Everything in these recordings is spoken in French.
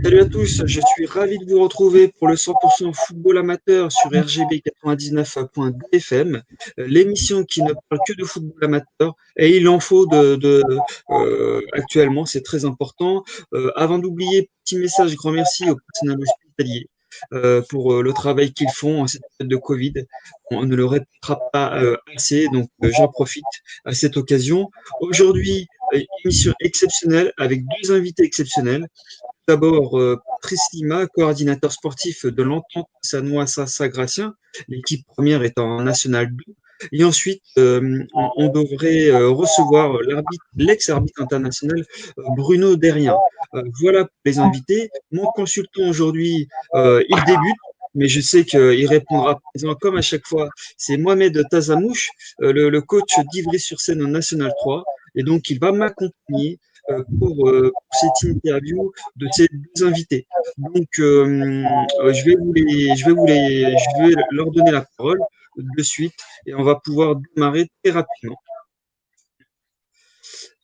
Salut à tous, je suis ravi de vous retrouver pour le 100% football amateur sur RGB 99.2 FM, l'émission qui ne parle que de football amateur, et il en faut actuellement, c'est très important. Avant d'oublier, petit message, grand merci au personnel hospitalier pour le travail qu'ils font en cette période de Covid. On ne le répétera pas assez, donc j'en profite à cette occasion. Aujourd'hui, émission exceptionnelle avec deux invités exceptionnels. D'abord, Patrice Lima, coordinateur sportif de l'Entente Sanois-Saint-Gratien, l'équipe première étant en National 2. Et ensuite, on devrait recevoir l'ex-arbitre international Bruno Derrien. Voilà pour les invités. Mon consultant aujourd'hui, il débute, mais je sais qu'il répondra présent comme à chaque fois. C'est Mohamed Tazamouche, le coach d'Ivry-sur-Seine en National 3. Et donc, il va m'accompagner pour cette interview de ces deux invités. Donc, je vais leur donner la parole de suite et on va pouvoir démarrer très rapidement.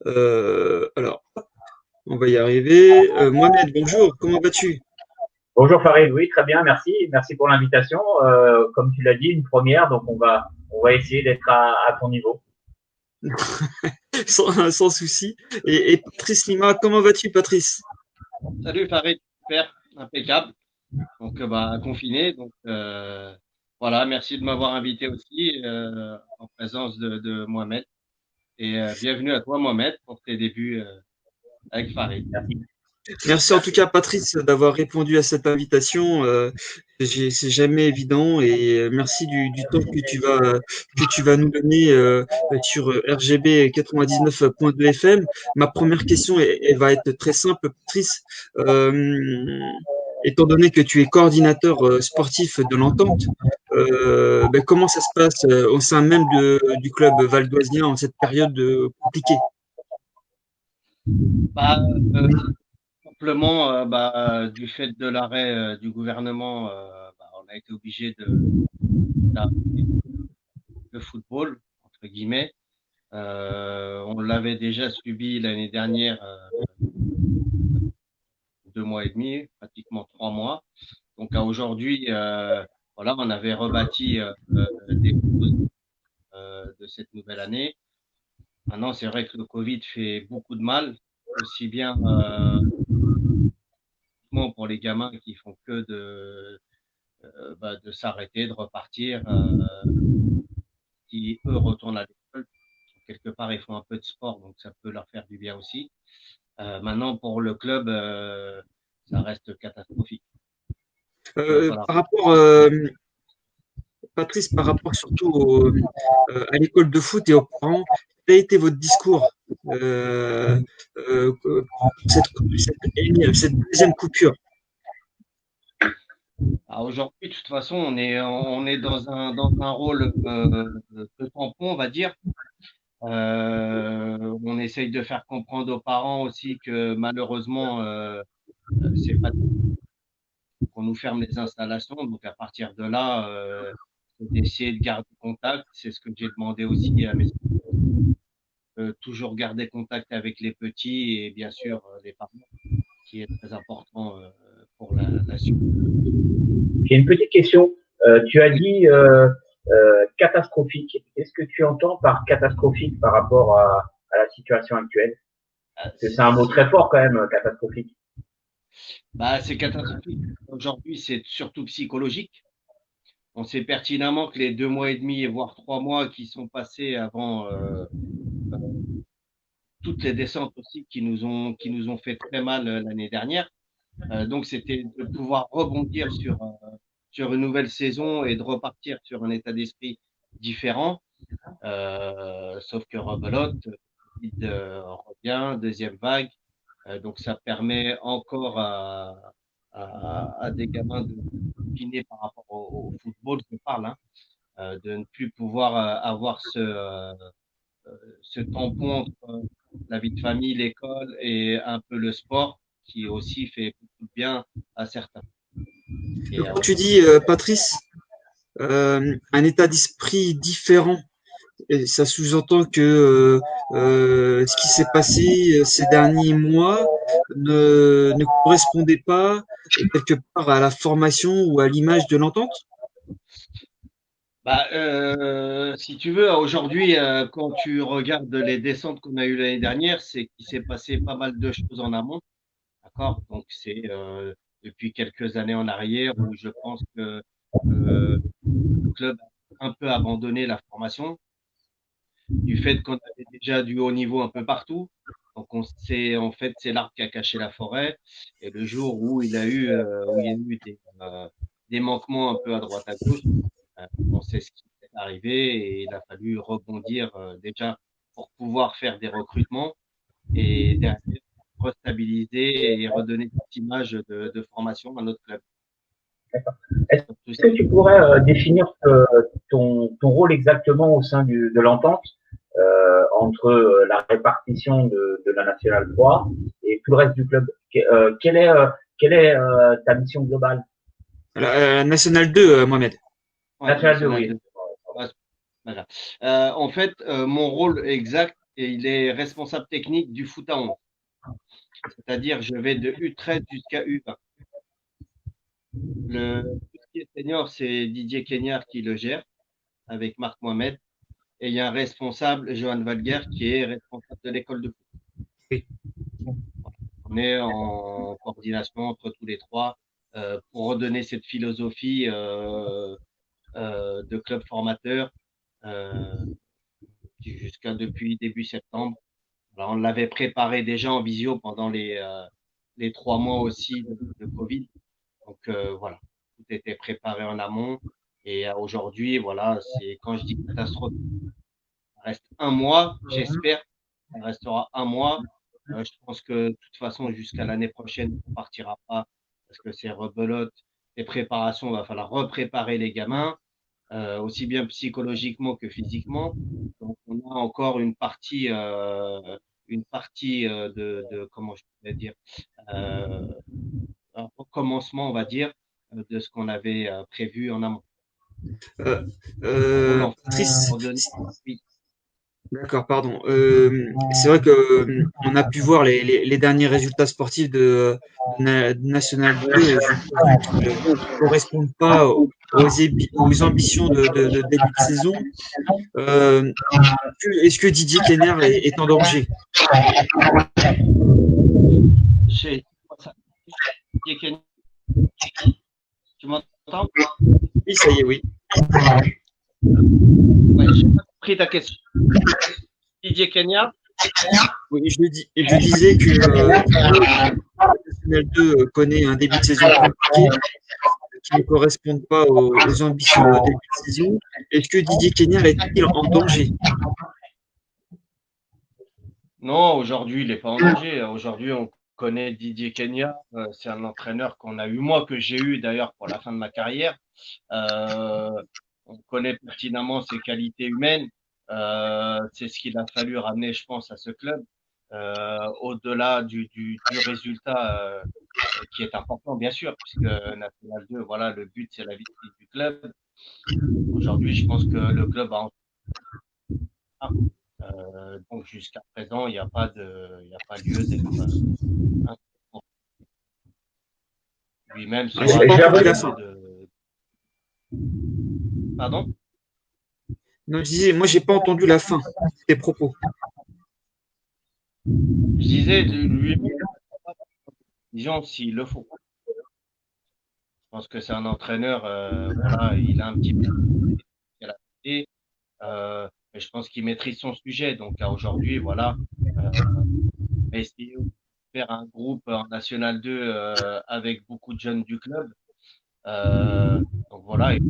Alors, on va y arriver. Mohamed, bonjour, comment vas-tu? Bonjour Farid, oui, très bien, merci. Merci pour l'invitation. Comme tu l'as dit, une première, donc on va essayer d'être à ton niveau. Sans souci. Et Patrice Lima, comment vas-tu, Patrice? Salut Farid, super, impeccable. Donc confiné. Donc voilà, merci de m'avoir invité aussi en présence de Mohamed. Et bienvenue à toi Mohamed pour tes débuts avec Farid. Merci. Merci en tout cas, Patrice, d'avoir répondu à cette invitation. C'est jamais évident et merci du temps que tu vas nous donner sur RGB 99.2 FM. Ma première question, elle va être très simple, Patrice. Étant donné que tu es coordinateur sportif de l'Entente, comment ça se passe au sein même du club valdoisien en cette période compliquée? Bah, simplement, du fait de l'arrêt du gouvernement, on a été obligé d'arrêter le football, entre guillemets. On l'avait déjà subi l'année dernière, 2 mois et demi, pratiquement 3 mois. Donc à aujourd'hui, voilà, on avait rebâti des choses de cette nouvelle année. Maintenant, c'est vrai que le Covid fait beaucoup de mal, aussi bien pour les gamins qui font que de s'arrêter, de repartir, qui eux retournent à l'école. Quelque part, ils font un peu de sport, donc ça peut leur faire du bien aussi. Maintenant, pour le club, ça reste catastrophique. Voilà. Par rapport, Patrice, par rapport surtout à l'école de foot et aux parents, quel a été votre discours pour cette deuxième coupure? Aujourd'hui, de toute façon, on est dans un rôle de tampon, on va dire. On essaye de faire comprendre aux parents aussi que malheureusement, c'est pas qu'on nous ferme les installations. Donc à partir de là, d'essayer de garder contact. C'est ce que j'ai demandé aussi à mes toujours garder contact avec les petits et bien sûr les parents, qui est très important pour la suite. J'ai une petite question. Tu as dit catastrophique. Qu'est-ce que tu entends par catastrophique par rapport à la situation actuelle? Parce que c'est un mot très fort quand même, catastrophique. C'est catastrophique. Aujourd'hui, c'est surtout psychologique. On sait pertinemment que les 2 mois et demi, voire 3 mois qui sont passés avant toutes les descentes aussi qui nous ont fait très mal l'année dernière. Donc, c'était de pouvoir rebondir sur une nouvelle saison et de repartir sur un état d'esprit différent. Sauf que rebelote, Covid revient, deuxième vague. Donc, ça permet encore à des gamins de piner par rapport au football, je parle, de ne plus pouvoir avoir ce tampon entre la vie de famille, l'école et un peu le sport qui aussi fait beaucoup de bien à certains. Quand tu dis, Patrice, un état d'esprit différent, et ça sous-entend que ce qui s'est passé ces derniers mois, ne correspondait pas quelque part à la formation ou à l'image de l'entente? Bah, si tu veux, aujourd'hui, quand tu regardes les descentes qu'on a eues l'année dernière, c'est qu'il s'est passé pas mal de choses en amont, d'accord? Donc c'est depuis quelques années en arrière où je pense que le club a un peu abandonné la formation du fait qu'on avait déjà du haut niveau un peu partout. Donc on sait en fait c'est l'arbre qui a caché la forêt. Et le jour où il y a eu des manquements un peu à droite à gauche, on sait ce qui est arrivé et il a fallu rebondir déjà pour pouvoir faire des recrutements et derrière restabiliser et redonner cette image de formation à notre club. Est-ce que tu pourrais définir ton rôle exactement au sein de l'entente entre la répartition de la Nationale 3 et tout le reste du club? Quelle est ta mission globale? National 2, Mohamed. Ouais, Nationale 2, National oui. 2. Voilà. En fait, mon rôle exact, il est responsable technique du foot à 11. C'est-à-dire, je vais de U13 jusqu'à U20. Tout ce qui est senior, c'est Didier Kenyard qui le gère avec Marc Mohamed. Et il y a un responsable, Johan Valguer, qui est responsable de l'école de foot. Oui. On est en coordination entre tous les trois pour redonner cette philosophie de club formateur jusqu'à depuis début septembre. Alors, on l'avait préparé déjà en visio pendant les 3 mois aussi de Covid. Donc voilà, tout était préparé en amont. Et aujourd'hui, voilà, c'est quand je dis catastrophe, ça reste un mois, j'espère. Ça restera un mois. Je pense que de toute façon, jusqu'à l'année prochaine, on ne partira pas parce que c'est rebelote. Les préparations, il va falloir repréparer les gamins, aussi bien psychologiquement que physiquement. Donc, on a encore une partie comment je pourrais dire, euh, un recommencement, on va dire, de ce qu'on avait prévu en amont. Euh, Patrice, Pour donner, oui, d'accord, pardon. C'est vrai que on a pu voir les derniers résultats sportifs de National 2. Je trouve qu'ils ne correspondent pas aux ambitions de début de saison. Euh, Est-ce que Didier Kenner est en danger? chez tu m'entends? Oui, ça y est, oui. Ouais, j'ai pas compris ta question. Didier Kenya? Oui, je disais que National 2 connaît un début de saison compliqué qui ne correspondent pas aux ambitions de début de saison. Est-ce que Didier Kenner est-il en danger? Non, aujourd'hui, il n'est pas en danger. Aujourd'hui, on connaît Didier Kenya. C'est un entraîneur qu'on a eu, moi, que j'ai eu d'ailleurs pour la fin de ma carrière. On connaît pertinemment ses qualités humaines. C'est ce qu'il a fallu ramener, je pense, à ce club. Au-delà du résultat qui est important, bien sûr, puisque National 2, voilà, le but, c'est la victoire du club. Aujourd'hui, je pense que le club a donc jusqu'à présent, il n'y a pas lieu d'être lui-même J'ai sera pas entendu la chargé fin. de. Pardon? Non, je disais, moi, j'ai pas entendu la fin de tes propos. Je disais de lui-même, disons s'il le faut. Je pense que c'est un entraîneur, voilà, il a un petit peu à la tête, mais je pense qu'il maîtrise son sujet. Donc aujourd'hui, voilà, essayer de faire un groupe en National 2 avec beaucoup de jeunes du club. Donc voilà, et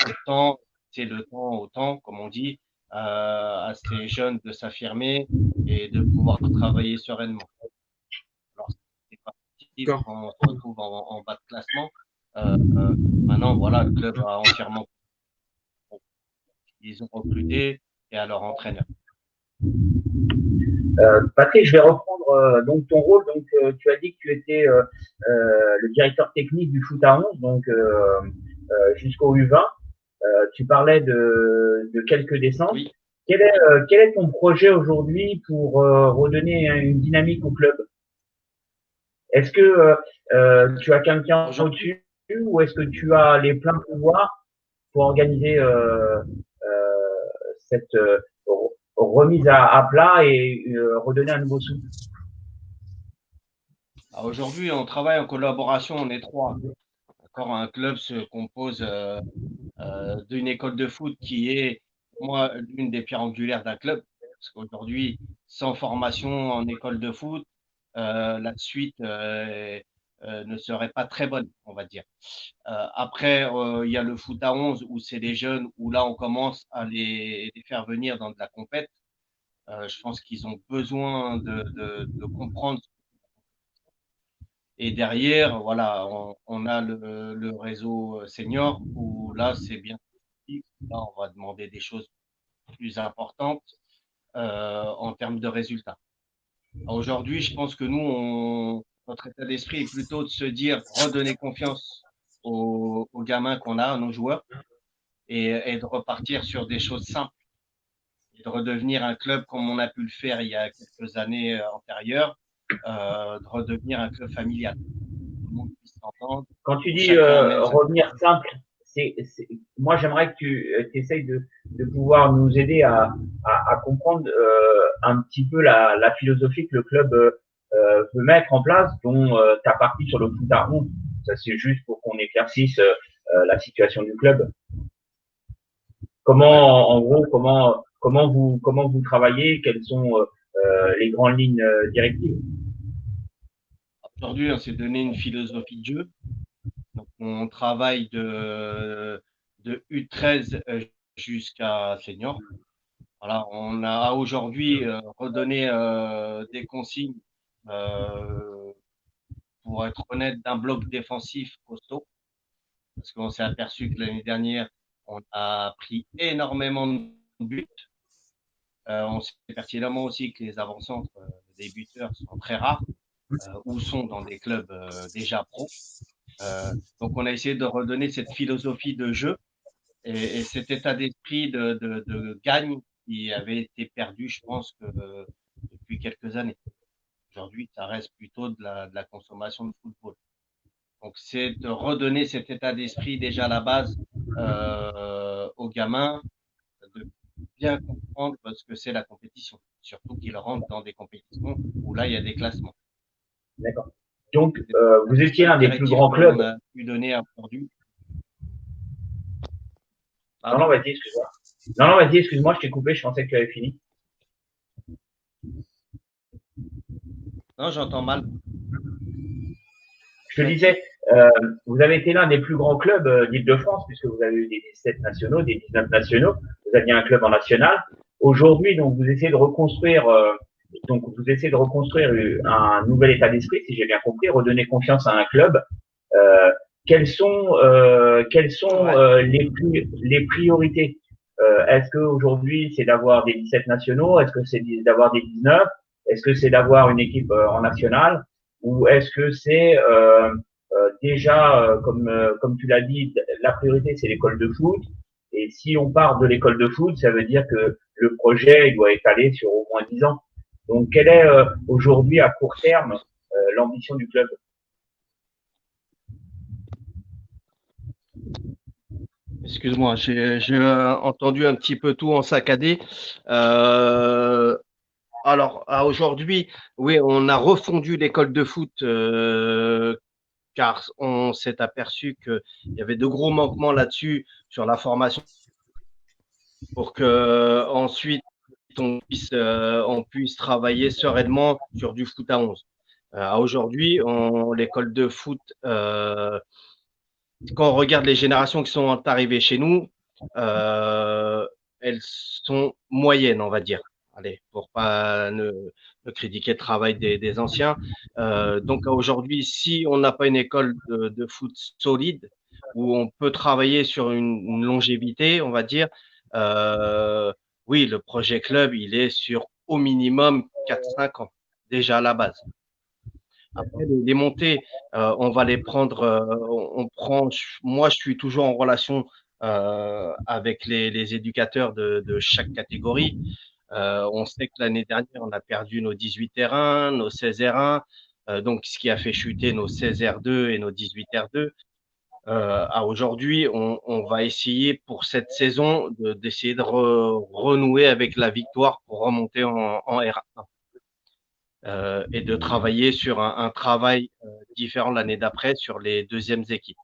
autant, c'est le temps, autant, comme on dit, à ces jeunes de s'affirmer et de pouvoir travailler sereinement. Alors, c'est pas possible D'accord. quand on se retrouve en bas de classement. Maintenant, voilà, le club a entièrement, ils ont recruté et à leur entraîneur. Patrick, je vais reprendre donc ton rôle. Donc, tu as dit que tu étais le directeur technique du foot à 11, donc jusqu'au U20. Tu parlais de quelques descentes. Oui. Quel est ton projet aujourd'hui pour redonner une dynamique au club? Est-ce que tu as quelqu'un au-dessus ou est-ce que tu as les pleins pouvoirs pour organiser cette remise à plat et redonner un nouveau souffle? Aujourd'hui, on travaille en collaboration en étroit. D'accord, un club se compose d'une école de foot qui est, pour moi, l'une des pierres angulaires d'un club. Parce qu'aujourd'hui, sans formation en école de foot, la suite ne serait pas très bonne, on va dire. Après, il y a le foot à 11 où c'est les jeunes, où là, on commence à les faire venir dans de la compète. Je pense qu'ils ont besoin de comprendre. Et derrière, voilà, on a le réseau senior où là, c'est bien. Là, on va demander des choses plus importantes en termes de résultats. Aujourd'hui, je pense que notre état d'esprit est plutôt de se dire redonner confiance aux gamins qu'on a, à nos joueurs, et de repartir sur des choses simples et de redevenir un club comme on a pu le faire il y a quelques années antérieures, de redevenir un club familial. Tout le monde puisse s'entendre, Quand tu où dis chacun amène sa revenir simple, moi j'aimerais que tu essayes de pouvoir nous aider à comprendre un petit peu la philosophie que le club veut mettre en place, dont ta partie sur le foot à 11. Ça c'est juste pour qu'on éclaircisse la situation du club. ouais. Comment, en gros, comment vous travaillez, quelles sont les grandes lignes directives? Aujourd'hui, on s'est donné une philosophie de jeu. Donc, on travaille de U13 jusqu'à senior. Voilà, on a aujourd'hui redonné des consignes, euh, pour être honnête, d'un bloc défensif costaud, parce qu'on s'est aperçu que l'année dernière, on a pris énormément de buts. On sait pertinemment aussi que les avant-centres des buteurs sont très rares, ou sont dans des clubs déjà pro. Donc, on a essayé de redonner cette philosophie de jeu et cet état d'esprit de gagne qui avait été perdu, je pense, que depuis quelques années. Aujourd'hui, ça reste plutôt de la consommation de football. Donc, c'est de redonner cet état d'esprit déjà à la base aux gamins, de bien comprendre ce que c'est la compétition. Surtout qu'ils rentrent dans des compétitions où là, il y a des classements. D'accord. Donc, C'est la vous étiez seule l'un des plus directive grands que l'on clubs. a pu donner aujourd'hui. Non, non, Pardon? vas-y, excuse-moi. Non, non, vas-y, excuse-moi, je t'ai coupé, je pensais que tu avais fini. Non, j'entends mal. Je te Tu as dit? disais, vous avez été l'un des plus grands clubs d'Île-de-France, puisque vous avez eu des 17 nationaux, des 19 nationaux. Vous aviez un club en national. Aujourd'hui, donc, vous essayez de reconstruire un nouvel état d'esprit, si j'ai bien compris, redonner confiance à un club. Euh, quelles sont Ouais. les priorités? Est-ce qu'aujourd'hui, c'est d'avoir des 17 nationaux? Est-ce que c'est d'avoir des 19? Est-ce que c'est d'avoir une équipe en nationale? Ou est-ce que c'est déjà, comme tu l'as dit, la priorité, c'est l'école de foot. Et si on part de l'école de foot, ça veut dire que le projet il doit étaler sur au moins 10 ans. Donc, quelle est aujourd'hui, à court terme, l'ambition du club? Excuse-moi, j'ai entendu un petit peu tout en saccadé. Euh, alors, aujourd'hui, oui, on a refondu l'école de foot car on s'est aperçu qu'il y avait de gros manquements là-dessus sur la formation pour que ensuite on puisse travailler sereinement sur du foot à 11. Aujourd'hui, l'école de foot, quand on regarde les générations qui sont arrivées chez nous, euh, elles sont moyennes, on va dire. Allez, pour pas ne critiquer le travail des anciens. Donc aujourd'hui, si on n'a pas une école de foot solide, où on peut travailler sur une longévité, on va dire, euh, oui, le projet club, il est sur au minimum 4-5 ans, déjà à la base. Après, les montées, on va les prendre, on prend, moi, je suis toujours en relation avec les éducateurs de chaque catégorie. On sait que l'année dernière, on a perdu nos 18 terrains, nos 16 terrains. donc ce qui a fait chuter nos 16 R2 et nos 18 R2. À aujourd'hui, on va essayer pour cette saison d'essayer de renouer avec la victoire pour remonter en R1 et de travailler sur un travail différent l'année d'après sur les deuxièmes équipes.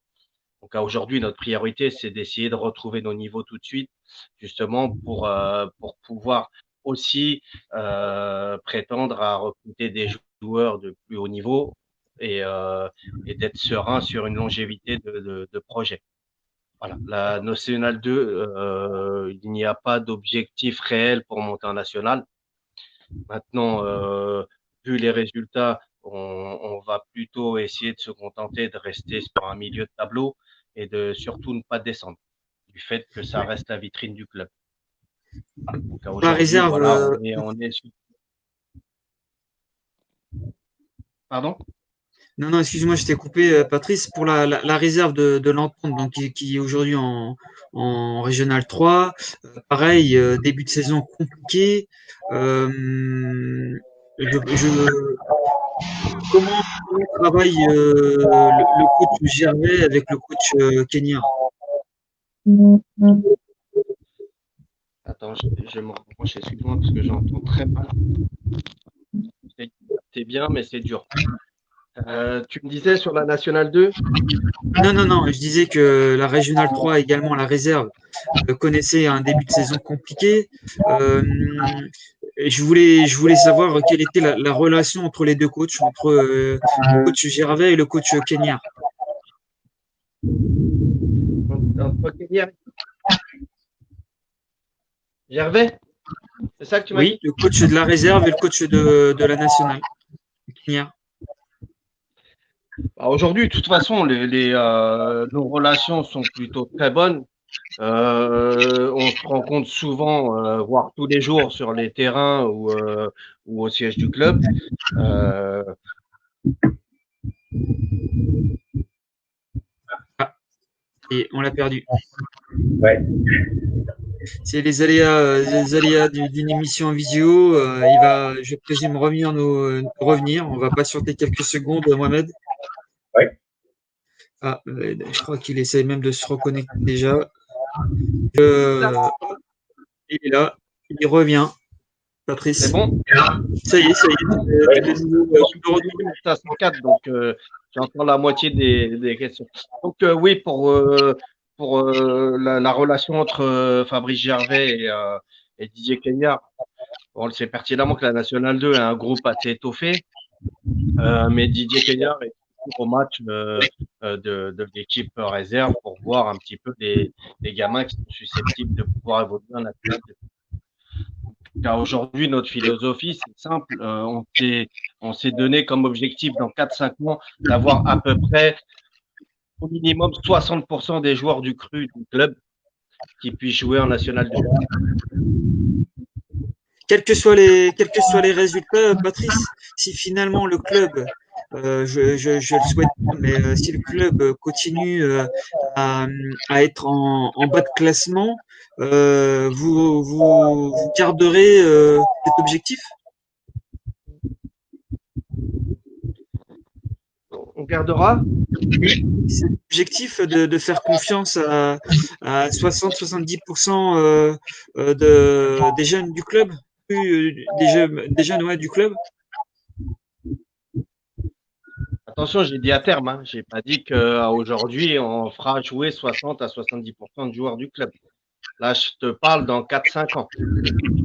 Donc à aujourd'hui, notre priorité, c'est d'essayer de retrouver nos niveaux tout de suite, justement pour pouvoir aussi prétendre à recruter des joueurs de plus haut niveau et d'être serein sur une longévité de projet. Voilà. La Nationale 2, il n'y a pas d'objectif réel pour monter en national. Maintenant, vu les résultats, on va plutôt essayer de se contenter de rester sur un milieu de tableau et de surtout ne pas descendre, du fait que ça reste la vitrine du club. Donc La réserve. Voilà, on est sur... Pardon? Non, excuse-moi, je t'ai coupé, Patrice, pour la réserve de l'Entente, donc qui est aujourd'hui en Régional 3. Pareil, début de saison compliqué. Comment travaille le coach Gervais avec le coach Kenya? Attends, je me rapproche, excuse-moi, parce que j'entends très mal. C'est bien, mais c'est dur. Tu me disais sur la Nationale 2? Non, je disais que la Régionale 3, également la réserve, connaissait un début de saison compliqué. Je voulais savoir quelle était la relation entre les deux coachs, entre le coach Gervais et le coach Kenya. Entre Kenya Gervais? C'est ça que tu m'as dit? Oui, le coach de la réserve et le coach de la nationale, Kenya. Aujourd'hui, de toute façon, nos relations sont plutôt très bonnes. On se rencontre souvent, voire tous les jours sur les terrains ou au siège du club. Et on l'a perdu. Ouais. C'est les aléas d'une émission en visio. Il va, je présume, revenir. On va patienter quelques secondes, Mohamed. Oui. Ah, je crois qu'il essaie même de se reconnecter déjà. Il est là. Il revient. Patrice. C'est bon? Ça y est. Je me retrouve à 104, donc j'ai encore la moitié des questions. Donc oui, pour la relation entre Fabrice Gervais et Didier Kenya, on le sait pertinemment que la Nationale 2 est un groupe assez étoffé, mais Didier Kenya est au match de l'équipe réserve pour voir un petit peu les gamins qui sont susceptibles de pouvoir évoluer en Nationale 2. Car aujourd'hui, notre philosophie, c'est simple. On s'est donné comme objectif dans 4-5 mois d'avoir à peu près au minimum 60% des joueurs du cru du club qui puissent jouer en National 2. Quels que soient les résultats, Patrice, si finalement le club, je le souhaite pas, mais si le club continue à être en bas de classement, vous garderez cet objectif? On gardera cet objectif de faire confiance à 60-70% des jeunes du club, des jeunes ouais, du club. Attention, j'ai dit à terme, hein. J'ai pas dit qu'aujourd'hui on fera jouer 60 à 70% de joueurs du club. Là, je te parle dans 4-5 ans.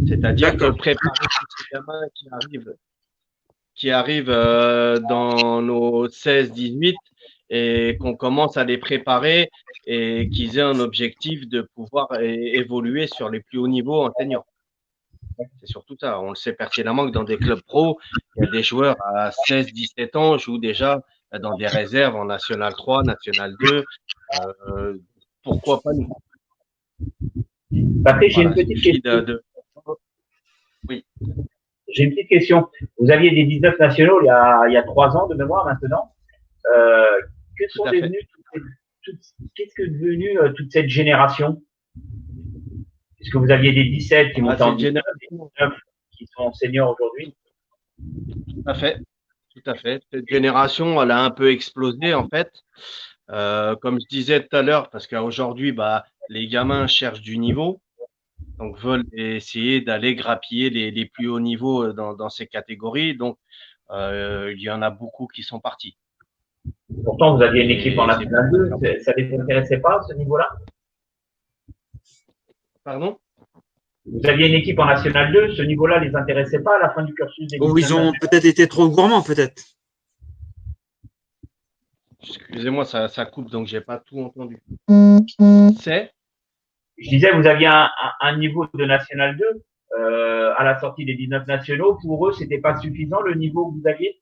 C'est-à-dire que préparer tous ces gamins qui arrivent dans nos 16-18 et qu'on commence à les préparer et qu'ils aient un objectif de pouvoir évoluer sur les plus hauts niveaux en senior. C'est surtout ça. On le sait pertinemment que dans des clubs pro, il y a des joueurs à 16-17 ans jouent déjà dans des réserves en National 3, National 2. Pourquoi pas nous? Patrick, j'ai une petite question. Oui. J'ai une petite question. Vous aviez des 19 nationaux il y a 3 ans de mémoire maintenant. Qu'est-ce que est devenu toute cette génération? Est-ce que vous aviez des 17 qui montent en 19 qui sont seniors aujourd'hui? Tout tout à fait. Cette génération, elle a un peu explosé en fait. Comme je disais tout à l'heure, parce qu'aujourd'hui, les gamins cherchent du niveau, donc veulent essayer d'aller grappiller les plus hauts niveaux dans ces catégories. Donc, il y en a beaucoup qui sont partis. Pourtant, vous aviez une équipe en Et c'est National 2, ça les intéressait pas à ce niveau-là? Pardon? Vous aviez une équipe en National 2, ce niveau-là les intéressait pas à la fin du cursus des Ou ils 19 ont nationaux? peut-être été trop gourmands, peut-être. Excusez-moi, ça coupe, donc j'ai pas tout entendu. C'est? Je disais, vous aviez un niveau de National 2 à la sortie des 19 nationaux. Pour eux, c'était pas suffisant le niveau que vous aviez?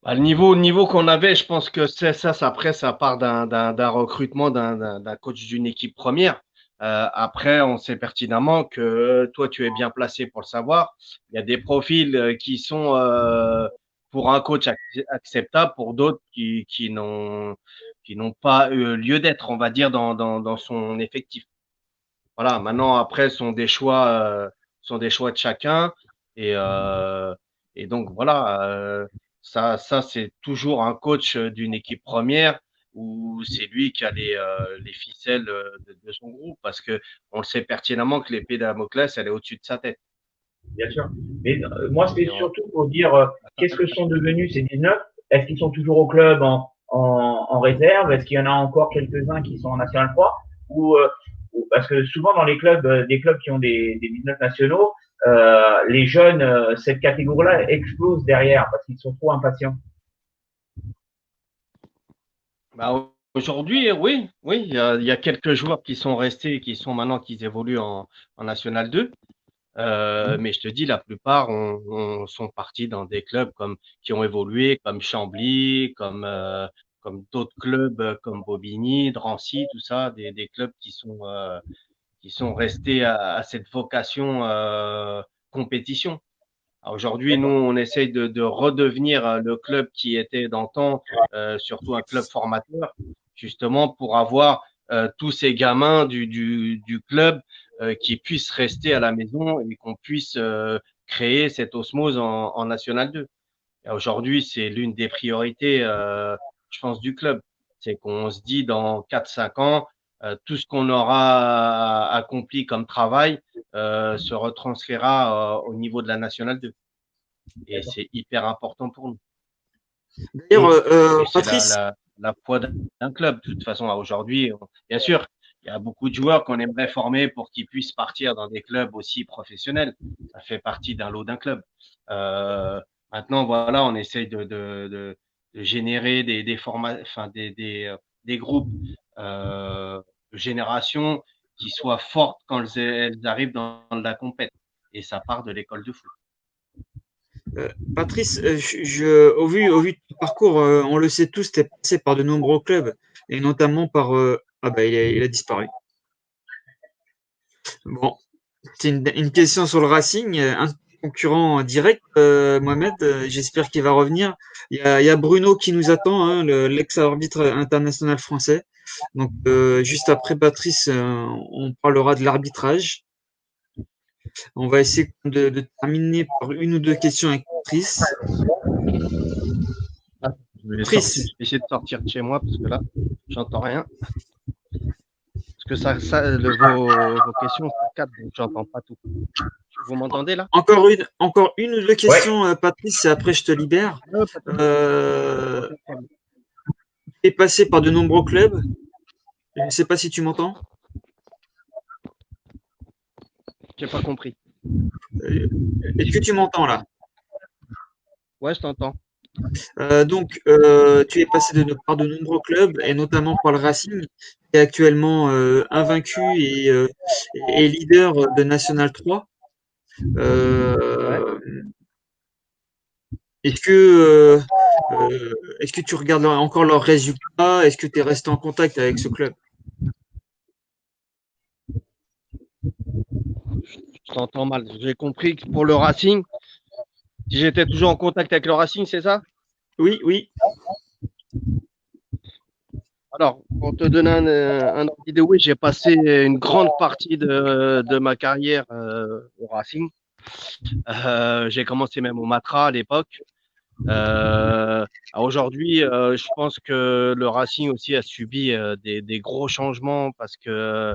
Le niveau qu'on avait, je pense que c'est ça. Après, ça part d'un recrutement d'un coach d'une équipe première. Après, on sait pertinemment que toi, tu es bien placé pour le savoir. Il y a des profils qui sont pour un coach acceptables, pour d'autres qui n'ont pas lieu d'être, on va dire, dans son effectif. Voilà. Maintenant, après, sont des choix de chacun et et donc voilà. Ça c'est toujours un coach d'une équipe première où c'est lui qui a les ficelles de son groupe parce que on le sait pertinemment que l'épée de Damoclès, elle est au-dessus de sa tête. Bien sûr. Mais moi, c'était Et surtout pour dire qu'est-ce que sont devenus ces 19? Est-ce qu'ils sont toujours au club en réserve? Est-ce qu'il y en a encore quelques-uns qui sont en National 3? Parce que souvent dans les clubs, des clubs qui ont des 19 nationaux, les jeunes, cette catégorie-là explose derrière parce qu'ils sont trop impatients. Aujourd'hui, oui, il y a quelques joueurs qui sont restés, qui sont maintenant qui évoluent en National 2. Mais je te dis, la plupart sont partis dans des clubs qui ont évolué, comme Chambly, comme d'autres clubs comme Bobigny, Drancy, tout ça, des clubs qui sont restés à cette vocation compétition. Aujourd'hui, nous, on essaye de redevenir le club qui était d'antan, surtout un club formateur, justement pour avoir tous ces gamins du club qui puissent rester à la maison et qu'on puisse créer cette osmose en National 2. Et aujourd'hui, c'est l'une des priorités, je pense, du club. C'est qu'on se dit dans 4-5 ans, tout ce qu'on aura accompli comme travail se retranscrira au niveau de la National 2. Et c'est hyper important pour nous. D'ailleurs, Et c'est Patrice, la foi d'un club. De toute façon, aujourd'hui, bien sûr, il y a beaucoup de joueurs qu'on aimerait former pour qu'ils puissent partir dans des clubs aussi professionnels. Ça fait partie d'un lot d'un club. Maintenant, voilà, on essaye de générer des groupes de génération qui soient fortes quand elles arrivent dans la compète. Et ça part de l'école de foot. Patrice, au vu de ton parcours, on le sait tous, tu es passé par de nombreux clubs, et notamment par. Ah bah, il a disparu. Bon, c'est une question sur le Racing, un concurrent direct, Mohamed. J'espère qu'il va revenir. Il y a Bruno qui nous attend, hein, l'ex-arbitre international français. Donc, juste après Patrice, on parlera de l'arbitrage. On va essayer de terminer par une ou deux questions avec Patrice. Je vais essayer de sortir de chez moi parce que là, j'entends rien. Parce que vos questions sont 4, donc j'entends pas tout. Vous m'entendez là? Encore une ou deux questions, Patrice, et après je te libère. Tu es passé par de nombreux clubs. Je ne sais pas si tu m'entends. J'ai pas compris. Est-ce que tu m'entends là? Ouais, je t'entends. Donc, tu es passé par de nombreux clubs et notamment par le Racing, qui est actuellement invaincu et leader de National 3. Ouais. Est-ce que, est-ce que tu regardes encore leurs résultats? Est-ce que tu es resté en contact avec ce club? Je t'entends mal. J'ai compris que pour le Racing, si j'étais toujours en contact avec le Racing, c'est ça? Oui, oui. Alors, pour te donner un ordre d'idée, oui, j'ai passé une grande partie de ma carrière au Racing. J'ai commencé même au Matra à l'époque. Aujourd'hui, je pense que le Racing aussi a subi des gros changements parce que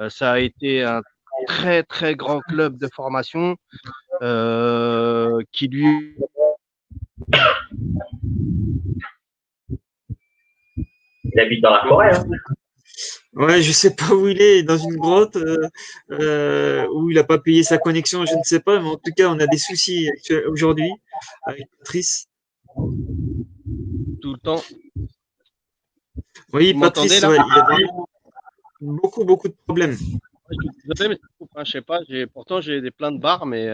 ça a été un très très grand club de formation qui lui Il habite dans la forêt. Hein. Ouais, je sais pas où il est, dans une grotte, où il a pas payé sa connexion, je ne sais pas, mais en tout cas, on a des soucis aujourd'hui avec Patrice. tout le temps. Oui, Vous m'entendez Patrice, là? ouais, il y a vraiment beaucoup de problèmes. Je suis désolé, mais ça coupe, hein, je sais pas. Pourtant j'ai des plein de barres, mais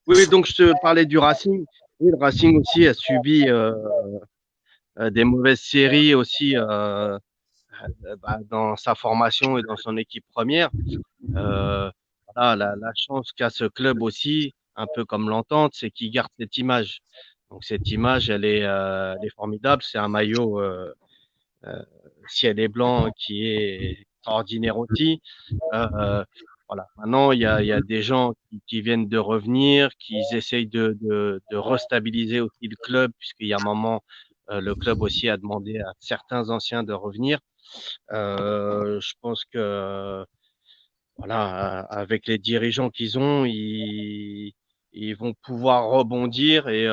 oui. Donc je te parlais du Racing. Oui, le Racing aussi a subi des mauvaises séries aussi dans sa formation et dans son équipe première. Voilà, la chance qu'a ce club aussi, un peu comme l'Entente, c'est qu'il garde cette image. Donc cette image, elle est formidable. C'est un maillot euh, ciel et blanc qui est extraordinaire aussi. Euh, voilà. Maintenant, il y a des gens qui viennent de revenir, qui essayent de restabiliser aussi le club, puisqu'il y a un moment, le club aussi a demandé à certains anciens de revenir. Je pense que voilà, avec les dirigeants qu'ils ont, ils vont pouvoir rebondir et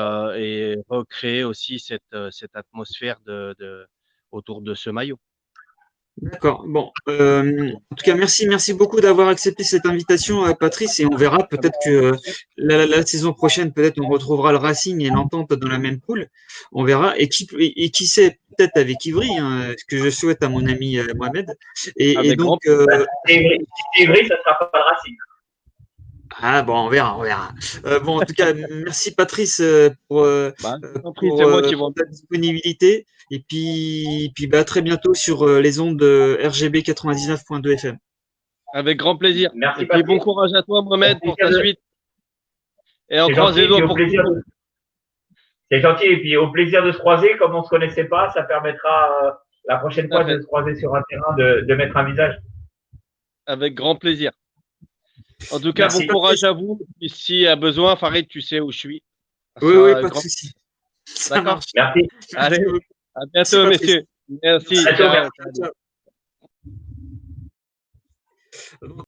recréer aussi cette atmosphère autour de ce maillot. D'accord. Bon, en tout cas, merci beaucoup d'avoir accepté cette invitation, Patrice, et on verra peut-être que la saison prochaine, peut-être on retrouvera le Racing et l'Entente dans la même poule. On verra. Et qui sait, peut-être avec Ivry, hein, ce que je souhaite à mon ami Mohamed. Et Avec donc, grand Si c'est vrai, ça sera pas le Racing. ah bon, on verra. Bon, en tout cas, merci Patrice bah, c'est moi qui vous pour ta disponibilité. Et puis bah, à très bientôt sur les ondes RGB 99.2 FM. avec grand plaisir. Merci Et puis bon Patrice. courage à toi, Mohamed, pour ta suite. Et on C'est croise gentil, les et puis doigts au pour tout plaisir le monde. C'est gentil, et puis au plaisir de se croiser, comme on ne se connaissait pas, ça permettra la prochaine Tout à fois de fait. se croiser sur un terrain, de mettre un visage. Avec grand plaisir. En tout cas, bon Merci. courage à vous. Et si à besoin, Farid, tu sais où je suis. Ça Oui, sera un pas de grand. souci. Ça D'accord? marche. Merci. Allez, Merci beaucoup. à Merci bientôt, Patrice. messieurs. Merci. À bientôt, Ciao. merci. Ciao.